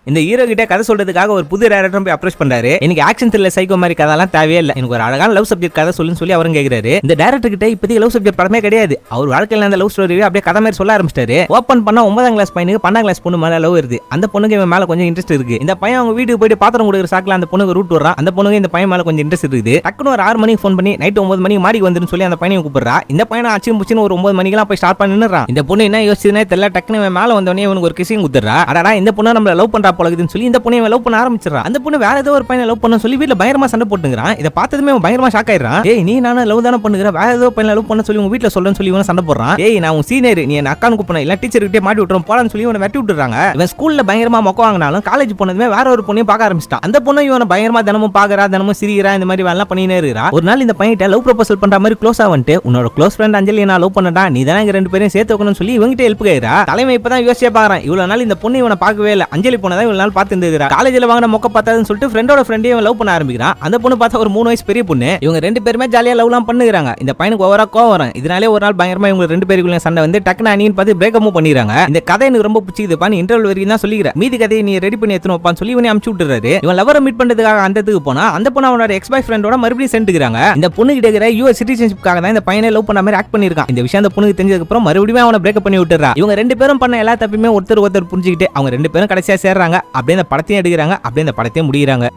இந்த ஹீரோ கிட்ட கதை சொல்றதுக்காக ஒரு புது டைரக்டர் போய் அப்ரோச் பண்றாரு. எனக்கு ஆக்ஷன் த்ரில்லர் சைக்கோ மாதிரி கதைலாம் தேவையே இல்ல, எனக்கு ஒரு அழகான லவ் சப்ஜெக்ட் கதை சொல்லுன்னு சொல்லி அவரும் கேக்குறாரு. இந்த டைரக்டர் கிட்ட இப்போதைக்கு லவ் சப்ஜெக்ட் படமே கிடையாது. அவர் வாழ்க்கையில அந்த லவ் ஸ்டோரி அப்படியே கதை மாதிரி சொல்ல ஆரம்பிச்சிட்டாரு. ஓபன் பண்ணா 9ஆம் கிளாஸ் பையனுக்கு 12ஆம் கிளாஸ் பொண்ணு மேல லவ் வருது. அந்த பொண்ணுக்கு இவன் மேல கொஞ்சம் இன்ட்ரெஸ்ட் இருக்கு. இந்த பையன் அவங்க வீட்டுக்கு போயிட்டு பாத்திரம் கொடுக்குற சாக்குல அந்த பொண்ணுக்கு ரூட் வரான். அந்த பொண்ணுக்கு இந்த பையன் மேல கொஞ்சம் இன்ட்ரெஸ்ட் இருக்குது. டக்குனு ஒரு 6 மணிக்கு ஃபோன் பண்ணி நைட் 9 மணிக்கு மாடிக்கு வந்துருன்னு சொல்லி அந்த பையனை கூப்பிடுறா. இந்த பையனை அச்சு முச்சுன்னு ஒரு 9 மணிக்கெல்லாம் போய் ஸ்டார்ட் பண்ணி நின்னுறான். இந்த பொண்ணு என்ன யோசிச்சுனே தெரியல. டக்குனு இவன் மேல வந்தவனே இவனுக்கு ஒரு கிசிங் குடுறா. அடடா இந்த பொண்ணு நம்மள லவ் பண்றா போலக்குதுன்னு சொல்லி இந்த பொண்ணை லவ் பண்ண ஆரம்பிச்சிடறான். அந்த பொண்ணு வேற ஏதோ ஒரு பையனை லவ் பண்ண சொல்லி வீட்டுல பயங்கரமா சண்டை போட்டுங்கிறான். இதை பார்த்ததுமே அவன் பயங்கரமா ஷாக் ஆயிடுறான். ஏய் நீ நானும் லவ் தானே பண்ணுகிற, வேற ஏதோ பையனை லவ் பண்ண சொல்லி உங்க வீட்டுல சொல்றேன்னு சொல்லி இவன் சண்டை போடுறான். ஏய் நான் உன் சீனியர், நீ என்ன அக்கானு கூப்பிடணும் இல்ல டீச்சர் கிட்டே மாட்டி விட்டுறோம் போலான்னு சொல்லி இவனை வெட்டி விட்டுறாங்க. இவன் ஸ்கூல்ல பயங்கரமா மொக்க வாங்கினாலும் காலேஜ் போனதுமே வேற ஒரு பொண்ணையும் பார்க்க ஆரம்பிச்சிட்டான். அந்த பொண்ணு இவனை பயங்கரமா தினமும் பாக்குறா, தினமும் சிரிக்கிறா, இந்த மாதிரி வேலை பண்ணினே இருக்கா. ஒரு நாள் இந்த பையன்கிட்ட லவ் ப்ரொபோசல் பண்ற மாதிரி க்ளோஸ் ஆகிட்டு உன்னோட க்ளோஸ் ஃப்ரெண்ட் அஞ்சலி நான் லவ் பண்ணடா, நீ தானே எங்க 2 பேரையும் சேர்த்து வைக்கணும்னு சொல்லி இவங்கிட்ட ஹெல்ப் கேக்குறா. தலைமை இப்பதான் யோசிச்சே பாக்குறான். இவ்வளவு நாள் இந்த பொண்ணு இவனை பார்க்கவே இல்ல, அஞ்சலி பொண்ணதான் இவ்வளவு நாள் பார்த்து இருந்துக்கிறா. காலேஜ்ல வாங்கின மொக்க பார்த்தாதுன்னு சொல்லிட்டு ஃப்ரெண்டோட ஃப்ரெண்டையும் லவ் பண்ண ஆரம்பிக்கிறான். அந்த பொண்ணு பார்த்தா ஒரு 3 வயசு பெரிய பொண்ணு. இவங்க 2 பேருமே ஜாலியா லவ்லாம் பண்ணுகிறாங்க. இந்த பையனுக்கு ஓவரா கோவம் வரும். இதனாலே ஒரு நாள் பயங்கரமா இவங்க 2 பேருக்குள்ள சண்டை வந்து டக்குனு அணின்னு பார்த்து பிரேக்கப் பண்ணிடுறாங்க. இந்த கதை எனக்கு ரொம்ப பிடிச்சிதுப்பா, நீ இன்டர்வல் வரைக்கும் தான் சொல்லிக்கிறேன், மீதி கதையை நீ ரெடி பண்ணி எடுத்துன்னு வைப்பான்னு சொல்லி இவனை அமுச்சு விட்டுறாரு. இவன் லவரை மீட் பண்றதுக்காக அந்த இடத்துக்கு போனா அந்த பொண்ணு அவனோட எக்ஸ் பாய் ஃப்ரெண்டோட மறுபடியும் சென்றுக்கிறாங்க. இந்த பொண்ணு கிட்ட யூஎஸ் சிட்டிசன்ஷிப்காக தான் இந்த பையனை லவ் பண்ண மாதிரி ஆக்ட் பண்ணிருக்கான். இந்த விஷயம் அந்த பொண்ணுக்கு தெரிஞ்சதுக்கு அப்புறம் மறுபடியும் அவனை பிரேக்கப் பண்ணி விட்டுறா. இவங்க 2 பேரும் பண்ண எல்லா தப்பையுமே ஒருத்தர் புரிஞ்சுக்கிட்டு அவங்க 2 பேரும் கடைசியா சேர்றாங்க. அப்படியே இந்த படத்தையும் எடுக்கிறாங்க, அப்படியே இந்த படத்தையும் முடிகிறாங்க.